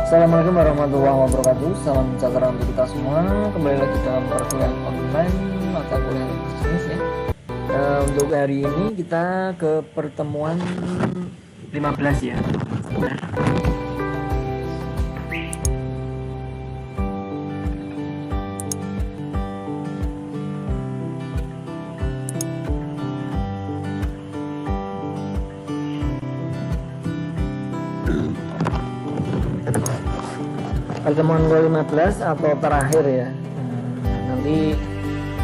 Assalamualaikum warahmatullahi wabarakatuh. Salam sejahtera untuk kita semua. Kembali lagi dalam perkuliahan online mata kuliah bisnis ya. Untuk hari ini kita ke pertemuan 15 ya. Pertemuan ke-15 atau terakhir ya. Nanti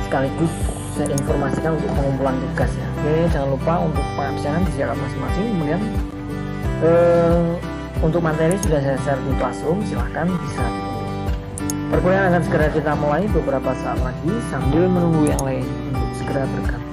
sekaligus saya informasikan untuk pengumpulan tugas ya. Oke, jangan lupa untuk pengabsengan disiapkan masing-masing. Kemudian untuk materi sudah saya share di Classroom, silahkan bisa ditunggu. Perkuliahan akan segera kita mulai beberapa saat lagi sambil menunggu yang lain untuk segera bergabung.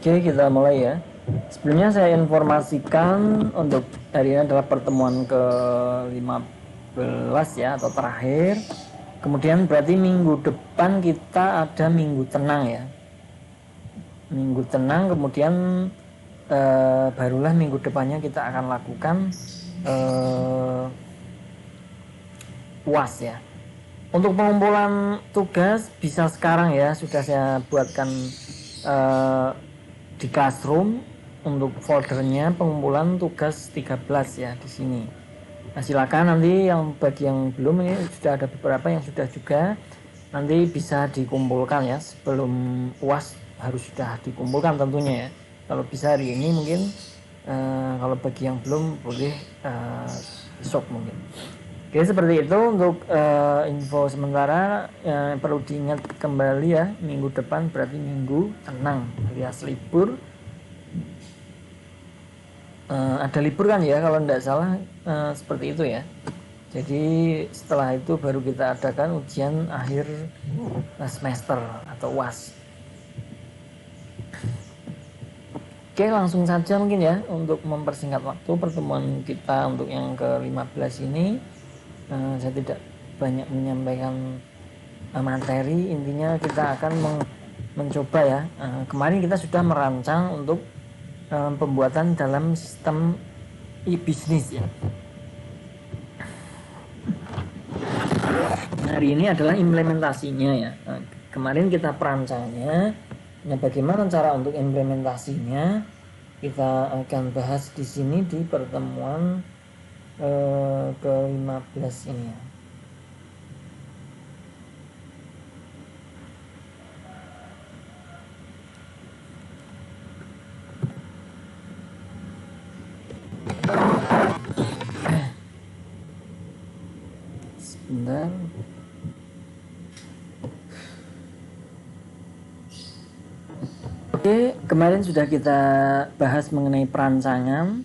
Oke, kita mulai ya. Sebelumnya saya informasikan untuk hari ini adalah pertemuan ke-15 ya, atau terakhir. Kemudian berarti minggu depan kita ada minggu tenang ya. Minggu tenang, kemudian barulah minggu depannya kita akan lakukan UAS ya. Untuk pengumpulan tugas bisa sekarang ya, sudah saya buatkan di Classroom untuk foldernya pengumpulan tugas 13 ya di sini. Nah, silakan nanti yang bagi yang belum, ini sudah ada beberapa yang sudah juga, nanti bisa dikumpulkan ya, sebelum UAS harus sudah dikumpulkan tentunya ya. Kalau bisa hari ini mungkin, kalau bagi yang belum boleh besok mungkin. Oke, seperti itu untuk info sementara. Perlu diingat kembali ya, minggu depan berarti minggu tenang alias libur. Ada libur kan ya kalau tidak salah, seperti itu ya. Jadi setelah itu baru kita adakan ujian akhir semester atau UAS. Oke, langsung saja mungkin ya untuk mempersingkat waktu pertemuan kita untuk yang ke-15 ini. Saya tidak banyak menyampaikan materi, intinya kita akan mencoba ya. Kemarin kita sudah merancang untuk pembuatan dalam sistem e-bisnis ya. Hari ini adalah implementasinya ya. Kemarin kita perancangnya. Nah, bagaimana cara untuk implementasinya? Kita akan bahas di sini di pertemuan ke-15 ini ya. Sebentar. Oke, kemarin sudah kita bahas mengenai perancangan.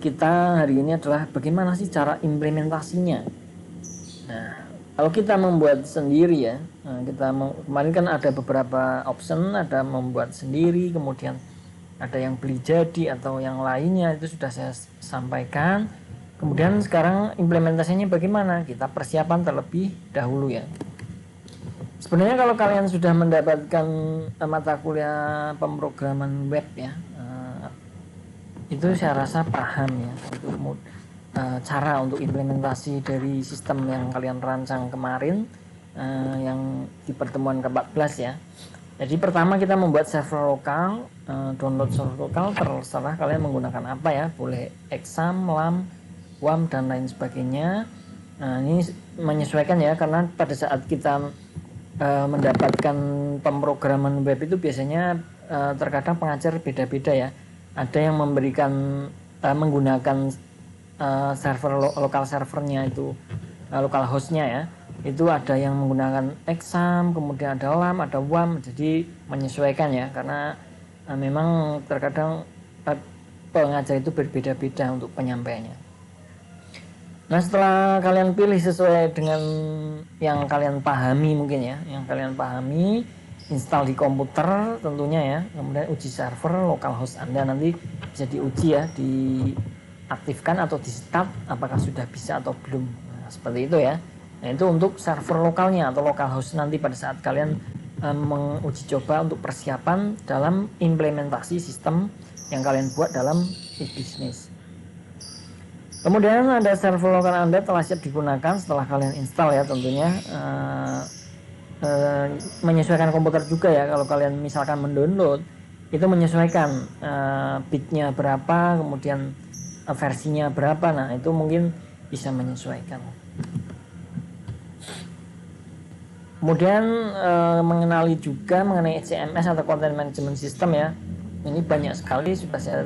Kita hari ini adalah bagaimana sih cara implementasinya. Nah, kalau kita membuat sendiri ya, kemarin kan ada beberapa option, ada membuat sendiri, kemudian ada yang beli jadi atau yang lainnya, itu sudah saya sampaikan. Kemudian sekarang implementasinya bagaimana? Kita persiapan terlebih dahulu ya. Sebenarnya kalau kalian sudah mendapatkan mata kuliah pemrograman web ya, itu saya rasa paham ya untuk cara untuk implementasi dari sistem yang kalian rancang kemarin, yang di pertemuan ke-14 ya. Jadi pertama kita membuat server lokal, download server lokal, terserah kalian menggunakan apa ya, boleh exam, lam, wam dan lain sebagainya. Nah, ini menyesuaikan ya, karena pada saat kita mendapatkan pemrograman web itu biasanya terkadang pengajar beda-beda ya. Ada yang memberikan menggunakan server lokal servernya itu, lokal hostnya ya. Itu ada yang menggunakan exam, kemudian ada lam, ada wam. Jadi menyesuaikan ya, karena memang terkadang pengajar itu berbeda-beda untuk penyampaiannya. Nah, setelah kalian pilih sesuai dengan yang kalian pahami mungkin ya, yang kalian pahami, install di komputer tentunya ya, kemudian uji server localhost Anda, nanti bisa diuji ya, diaktifkan atau di start apakah sudah bisa atau belum. Nah, seperti itu ya. Nah, itu untuk server lokalnya atau localhost nanti pada saat kalian menguji coba untuk persiapan dalam implementasi sistem yang kalian buat dalam e-business. Kemudian ada server lokal Anda telah siap digunakan setelah kalian install ya, tentunya menyesuaikan komputer juga ya. Kalau kalian misalkan mendownload, itu menyesuaikan bitnya berapa, kemudian versinya berapa. Nah, itu mungkin bisa menyesuaikan. Kemudian mengenali juga mengenai CMS atau Content Management System ya. Ini banyak sekali sudah saya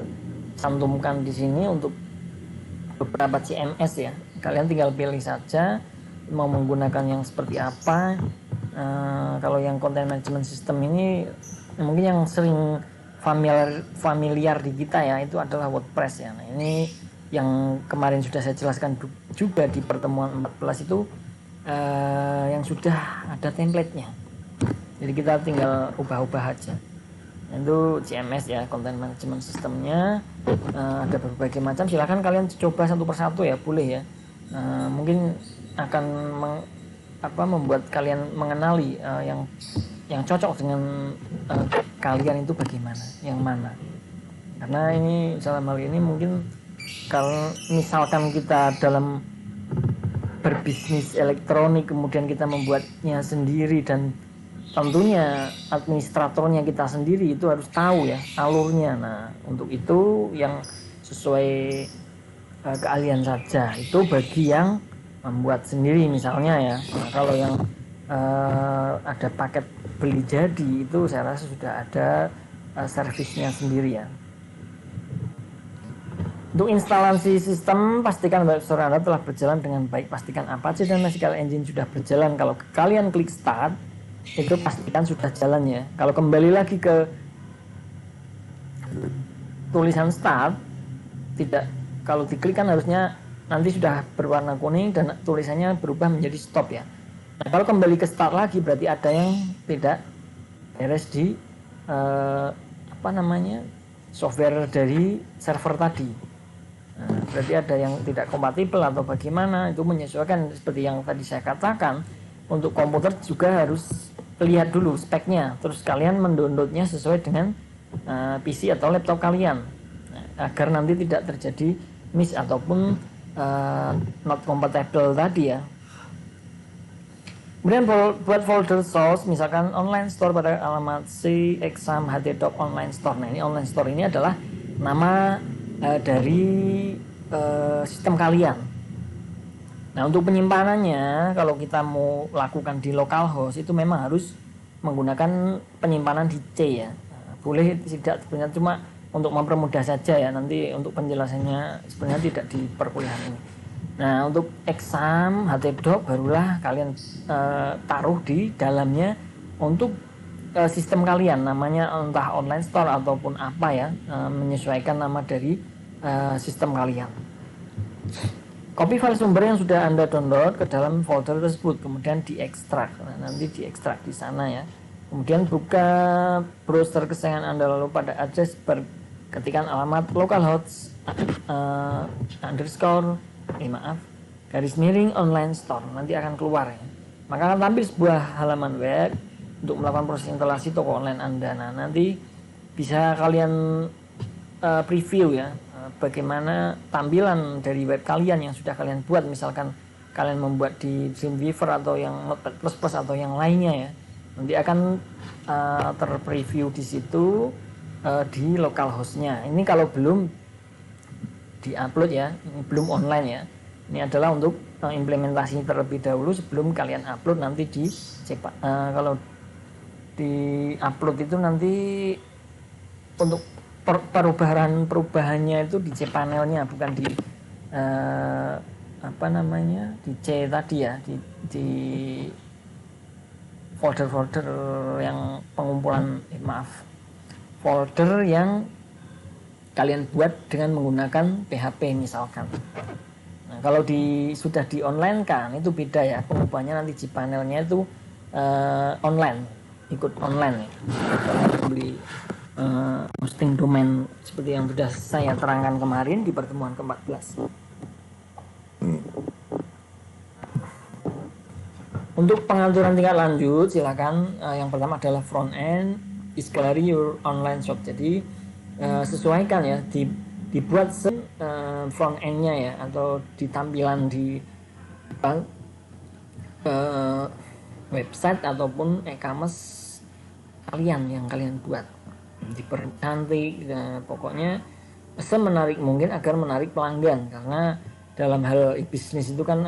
cantumkan di sini untuk beberapa CMS ya. Kalian tinggal pilih saja mau menggunakan yang seperti apa. Kalau yang Content Management System ini mungkin yang sering familiar di kita ya, itu adalah WordPress ya. Nah, ini yang kemarin sudah saya jelaskan juga di pertemuan 14 itu, yang sudah ada template-nya. Jadi kita tinggal ubah-ubah aja. Itu CMS ya, Content Management Systemnya. Ada berbagai macam, silahkan kalian coba satu persatu ya, boleh ya. Mungkin akan membuat kalian mengenali yang cocok dengan kalian itu bagaimana, yang mana. Karena ini dalam hal ini mungkin kalau misalkan kita dalam berbisnis elektronik, kemudian kita membuatnya sendiri dan tentunya administratornya kita sendiri, itu harus tahu ya alurnya. Nah, untuk itu yang sesuai keahlian saja, itu bagi yang membuat sendiri misalnya ya. Nah, kalau yang ada paket beli jadi, itu saya rasa sudah ada servisnya sendiri ya. Untuk instalasi sistem, pastikan web store Anda telah berjalan dengan baik. Pastikan Apache dan MySQL Engine sudah berjalan. Kalau kalian klik start, itu pastikan sudah jalan ya. Kalau kembali lagi ke tulisan start, tidak, kalau diklik kan harusnya nanti sudah berwarna kuning dan tulisannya berubah menjadi stop ya. Nah, kalau kembali ke start lagi berarti ada yang tidak beres di software dari server tadi. Nah, berarti ada yang tidak kompatibel atau bagaimana, itu menyesuaikan seperti yang tadi saya katakan. Untuk komputer juga harus lihat dulu speknya, terus kalian mendownloadnya sesuai dengan PC atau laptop kalian, agar nanti tidak terjadi miss ataupun not compatible tadi ya. Kemudian buat folder source, misalkan online store pada alamat cexam.ht.online store. Nah, ini online store ini adalah nama dari sistem kalian. Nah, untuk penyimpanannya, kalau kita mau lakukan di localhost itu memang harus menggunakan penyimpanan di C ya. Boleh tidak, sebenarnya cuma untuk mempermudah saja ya, nanti untuk penjelasannya sebenarnya tidak di perkuliahan ini. Nah, untuk exam htdoc barulah kalian taruh di dalamnya untuk sistem kalian, namanya entah online store ataupun apa ya, menyesuaikan nama dari sistem kalian. Copy file sumber yang sudah Anda download ke dalam folder tersebut, kemudian diekstrak. Nah, nanti diekstrak di sana ya. Kemudian buka browser kesayangan Anda, lalu pada address ketikkan alamat localhost garis miring online store, nanti akan keluar ya. Maka akan tampil sebuah halaman web untuk melakukan proses instalasi toko online Anda. Nah, nanti bisa kalian preview ya, bagaimana tampilan dari web kalian yang sudah kalian buat. Misalkan kalian membuat di Dreamweaver atau yang Notepad++ atau yang lainnya ya, nanti akan terpreview di situ di localhostnya. Ini kalau belum diupload ya, ini belum online ya. Ini adalah untuk implementasi terlebih dahulu sebelum kalian upload nanti di kalau di upload itu nanti untuk perubahannya itu di cPanelnya, bukan di di C tadi ya, di folder-folder yang pengumpulan folder yang kalian buat dengan menggunakan PHP misalkan. Nah, kalau sudah di online kan itu beda ya, pengubahannya nanti cPanelnya itu online, ikut online ya. Kalau beli hosting domain seperti yang sudah saya terangkan kemarin di pertemuan ke-14. Untuk pengaturan tingkat lanjut, silakan yang pertama adalah front end, discovery your online shop. Jadi sesuaikan ya, dibuat front end-nya ya, atau di tampilan di website ataupun e-commerce kalian yang kalian buat, dipercantik, pokoknya semenarik mungkin agar menarik pelanggan, karena dalam hal bisnis itu kan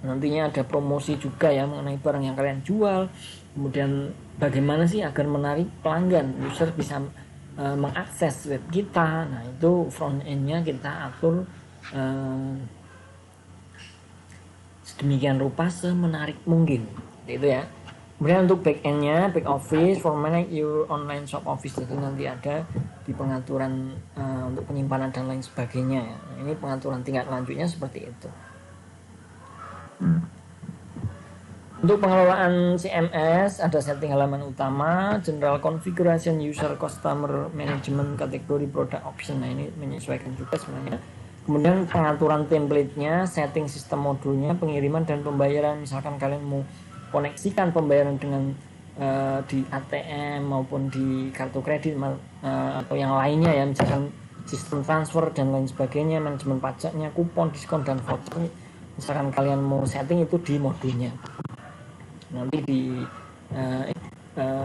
nantinya ada promosi juga ya mengenai barang yang kalian jual. Kemudian bagaimana sih agar menarik pelanggan, user bisa mengakses web kita. Nah, itu front end-nya kita atur sedemikian rupa semenarik mungkin, itu ya. Kemudian untuk back end-nya, back office for manage your online shop office, itu nanti ada di pengaturan untuk penyimpanan dan lain sebagainya ya. Nah, ini pengaturan tingkat lanjutnya seperti itu. Untuk pengelolaan CMS ada setting halaman utama, general configuration, user customer management, kategori product option. Nah, ini menyesuaikan juga sebenarnya. Kemudian pengaturan template-nya, setting sistem modulnya, pengiriman dan pembayaran. Misalkan kalian mau koneksikan pembayaran dengan di ATM maupun di kartu kredit atau yang lainnya ya, misalkan sistem transfer dan lain sebagainya, manajemen pajaknya, kupon, diskon dan voucher. Misalkan kalian mau setting itu di modulnya, nanti di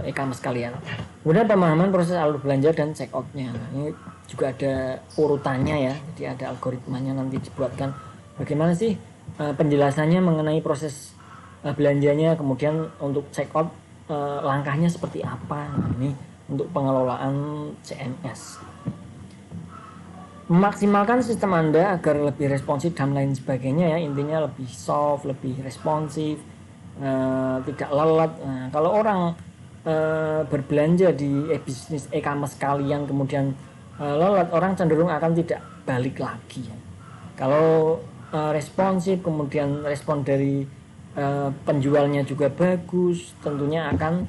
e-commerce kalian. Kemudian pemahaman proses alur belanja dan checkout-nya. Nah, ini juga ada urutannya ya, jadi ada algoritmanya nanti dibuatkan bagaimana sih penjelasannya mengenai proses belanjanya, kemudian untuk checkout langkahnya seperti apa. Nah, ini untuk pengelolaan CMS. Memaksimalkan sistem Anda agar lebih responsif dan lain sebagainya ya, intinya lebih soft, lebih responsif, tidak lelat. Nah, kalau orang berbelanja di bisnis e-commerce kalian kemudian lelat, orang cenderung akan tidak balik lagi ya. Kalau responsif, kemudian respon dari penjualnya juga bagus, tentunya akan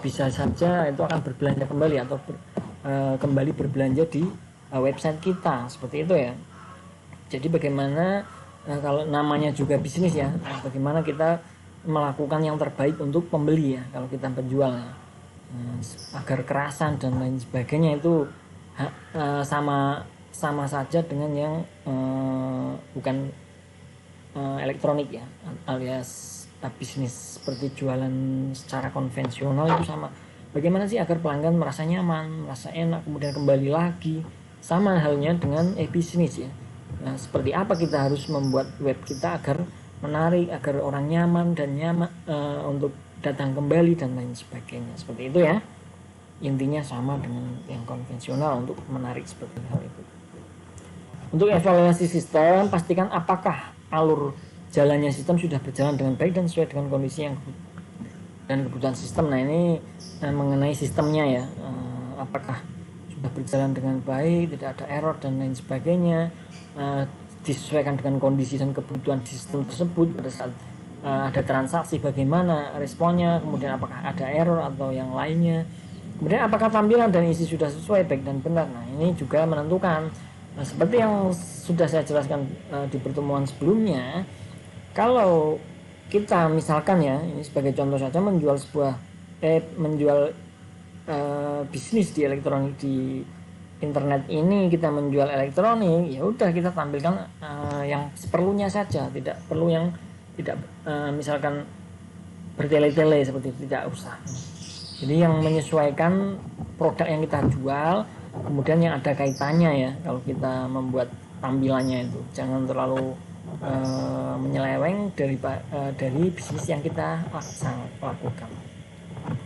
bisa saja itu akan berbelanja kembali atau kembali berbelanja di website kita, seperti itu ya. Jadi bagaimana kalau namanya juga bisnis ya, bagaimana kita melakukan yang terbaik untuk pembeli ya, kalau kita penjualnya. agar kerasan dan lain sebagainya itu sama saja dengan yang bukan elektronik ya, alias bisnis seperti jualan secara konvensional itu sama. Bagaimana sih agar pelanggan merasa nyaman, merasa enak, kemudian kembali lagi. Sama halnya dengan bisnis ya. Nah, seperti apa kita harus membuat web kita agar menarik, agar orang nyaman dan nyaman untuk datang kembali dan lain sebagainya. Seperti itu ya. Intinya sama dengan yang konvensional untuk menarik seperti hal itu. Untuk evaluasi sistem, pastikan apakah alur jalannya sistem sudah berjalan dengan baik dan sesuai dengan kondisi yang dan kebutuhan sistem. Nah, ini mengenai sistemnya ya, apakah sudah berjalan dengan baik, tidak ada error dan lain sebagainya, disesuaikan dengan kondisi dan kebutuhan di sistem tersebut. Pada saat ada transaksi, bagaimana responnya, kemudian apakah ada error atau yang lainnya, kemudian apakah tampilan dan isi sudah sesuai, baik dan benar. Nah, ini juga menentukan. Nah, seperti yang sudah saya jelaskan di pertemuan sebelumnya, kalau kita misalkan ya, ini sebagai contoh saja, menjual bisnis di elektronik, di internet ini kita menjual elektronik, ya udah kita tampilkan yang seperlunya saja, tidak perlu yang tidak misalkan bertele-tele seperti itu, tidak usah. Jadi yang menyesuaikan produk yang kita jual, kemudian yang ada kaitannya ya, kalau kita membuat tampilannya itu jangan terlalu menyeleweng dari bisnis yang kita lakukan.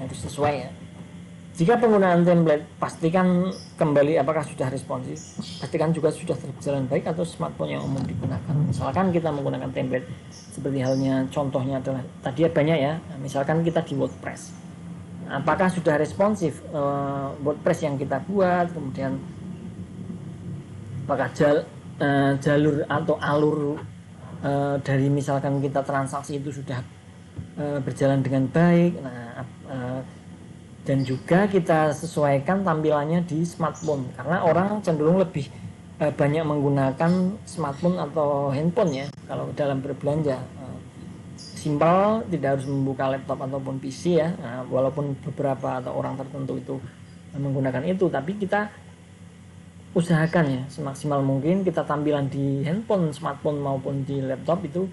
Itu sesuai ya. Jika penggunaan template, pastikan kembali apakah sudah responsif, pastikan juga sudah berjalan baik atau smartphone yang umum digunakan. Misalkan kita menggunakan template seperti halnya contohnya adalah tadi banyak ya, misalkan kita di WordPress, apakah sudah responsif WordPress yang kita buat, kemudian apakah jalur atau alur dari misalkan kita transaksi itu sudah berjalan dengan baik. Nah, dan juga kita sesuaikan tampilannya di smartphone, karena orang cenderung lebih banyak menggunakan smartphone atau handphone ya kalau dalam berbelanja. Simpel, tidak harus membuka laptop ataupun PC ya. Nah, walaupun beberapa atau orang tertentu itu menggunakan itu, tapi kita usahakan ya semaksimal mungkin kita tampilan di handphone, smartphone maupun di laptop itu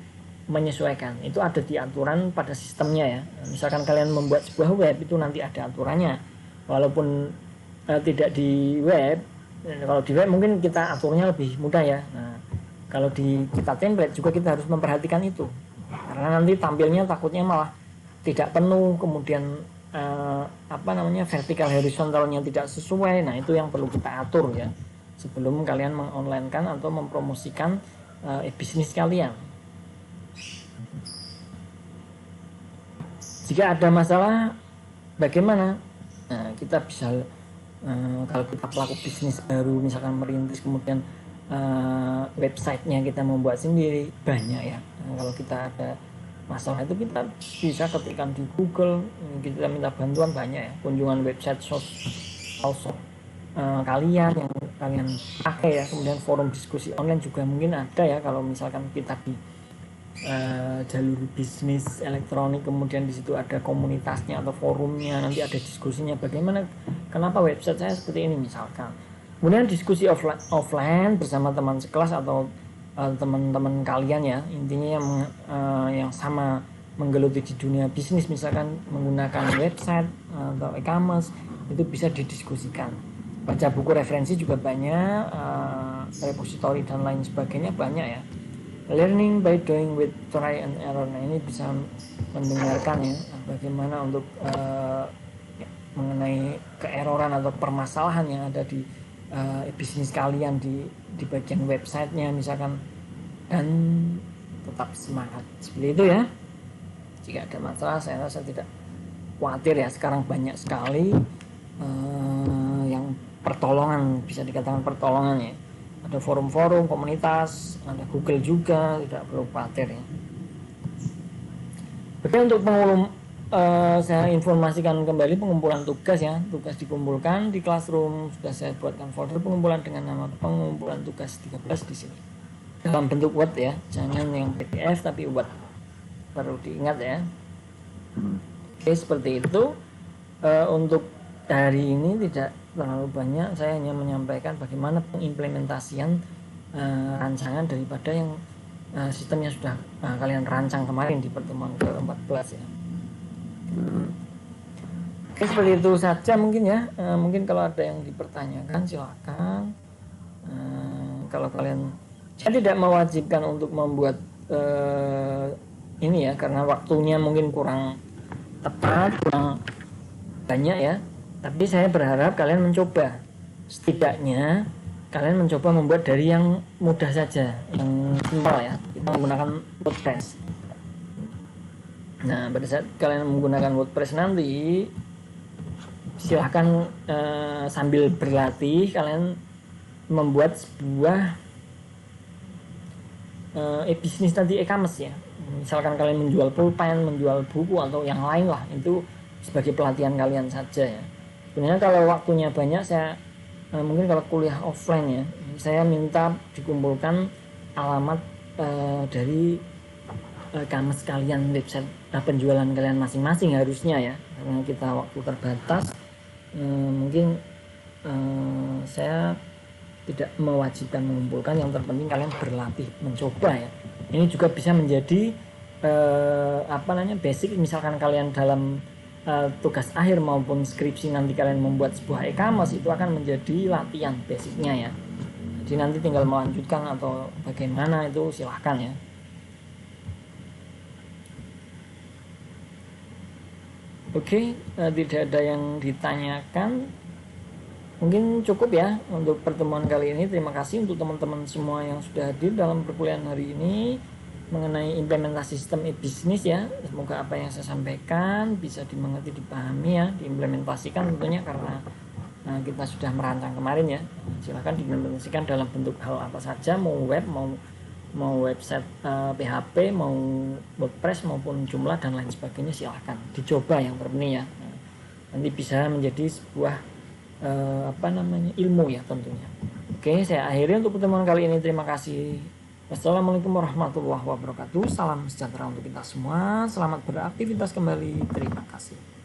menyesuaikan. Itu ada di aturan pada sistemnya ya. Misalkan kalian membuat sebuah web, itu nanti ada aturannya. Walaupun tidak di web, kalau di web mungkin kita aturnya lebih mudah ya. Nah, kalau di kita template juga kita harus memperhatikan itu. Karena nanti tampilnya takutnya malah tidak penuh, kemudian vertikal horizontalnya tidak sesuai. Nah, itu yang perlu kita atur ya sebelum kalian mengonlinekan atau mempromosikan bisnis kalian. Jika ada masalah, bagaimana? Nah, kita bisa kalau kita pelaku bisnis baru, misalkan merintis, kemudian websitenya kita membuat sendiri, banyak ya. Nah, kalau kita ada masalah itu kita bisa ketikkan di Google, kita minta bantuan, banyak ya. Kunjungan website sosok kalian yang kalian pakai ya. Kemudian forum diskusi online juga mungkin ada ya, kalau misalkan kita di jalur bisnis elektronik, kemudian di situ ada komunitasnya atau forumnya, nanti ada diskusinya bagaimana, kenapa website saya seperti ini misalkan. Kemudian diskusi offline bersama teman sekelas atau teman-teman kalian ya, intinya yang sama menggeluti di dunia bisnis, misalkan menggunakan website atau e-commerce, itu bisa didiskusikan. Baca buku referensi juga banyak, repository dan lain sebagainya banyak ya. Learning by doing with try and error. Nah, ini bisa mendengarkan ya bagaimana untuk mengenai keeroran atau permasalahan yang ada di bisnis kalian di bagian websitenya misalkan, dan tetap semangat seperti itu ya. Jika ada masalah, saya rasa tidak khawatir ya, sekarang banyak sekali yang pertolongan, bisa dikatakan pertolongan ya. Ada forum-forum, komunitas, ada Google juga, tidak perlu khawatir ya. Oke, untuk saya informasikan kembali pengumpulan tugas ya. Tugas dikumpulkan di Classroom, sudah saya buatkan folder pengumpulan dengan nama pengumpulan tugas 13 di sini. Dalam bentuk Word ya, jangan yang PDF tapi Word. Perlu diingat ya. Oke, seperti itu. Untuk hari ini tidak terlalu banyak, saya hanya menyampaikan bagaimana pengimplementasian rancangan daripada yang sistem yang sudah kalian rancang kemarin di pertemuan ke-14 ya. Oke, seperti itu saja mungkin ya. Mungkin kalau ada yang dipertanyakan silakan. Kalau kalian, saya tidak mewajibkan untuk membuat ini ya, karena waktunya mungkin kurang tepat, kurang banyak ya. Tapi saya berharap kalian mencoba, setidaknya kalian mencoba membuat dari yang mudah saja, yang simpel ya. Kita menggunakan WordPress. Nah, pada saat kalian menggunakan WordPress nanti, silahkan sambil berlatih kalian membuat sebuah e-bisnis tadi, e-commerce ya. Misalkan kalian menjual pulpen, menjual buku atau yang lain lah, itu sebagai pelatihan kalian saja ya. Sebenarnya kalau waktunya banyak, saya mungkin kalau kuliah offline ya, saya minta dikumpulkan alamat dari e-commerce kalian, website penjualan kalian masing-masing harusnya ya, karena kita waktu terbatas. Mungkin saya tidak mewajibkan mengumpulkan, yang terpenting kalian berlatih mencoba ya. Ini juga bisa menjadi basic, misalkan kalian dalam tugas akhir maupun skripsi nanti kalian membuat sebuah e-commerce, itu akan menjadi latihan basicnya ya. Jadi nanti tinggal melanjutkan atau bagaimana itu silahkan ya. Oke, tidak ada yang ditanyakan. Mungkin cukup ya untuk pertemuan kali ini. Terima kasih untuk teman-teman semua yang sudah hadir dalam perkuliahan hari ini mengenai implementasi sistem e-bisnis ya. Semoga apa yang saya sampaikan bisa dimengerti, dipahami ya, diimplementasikan tentunya, karena kita sudah merancang kemarin ya. Silahkan diimplementasikan dalam bentuk hal apa saja, mau web, mau website PHP, mau WordPress maupun jumlah dan lain sebagainya, silahkan dicoba yang terpenting ya. Nanti bisa menjadi sebuah ilmu ya tentunya. Oke, saya akhiri untuk pertemuan kali ini. Terima kasih. Wassalamualaikum warahmatullahi wabarakatuh. Salam sejahtera untuk kita semua. Selamat beraktivitas kembali. Terima kasih.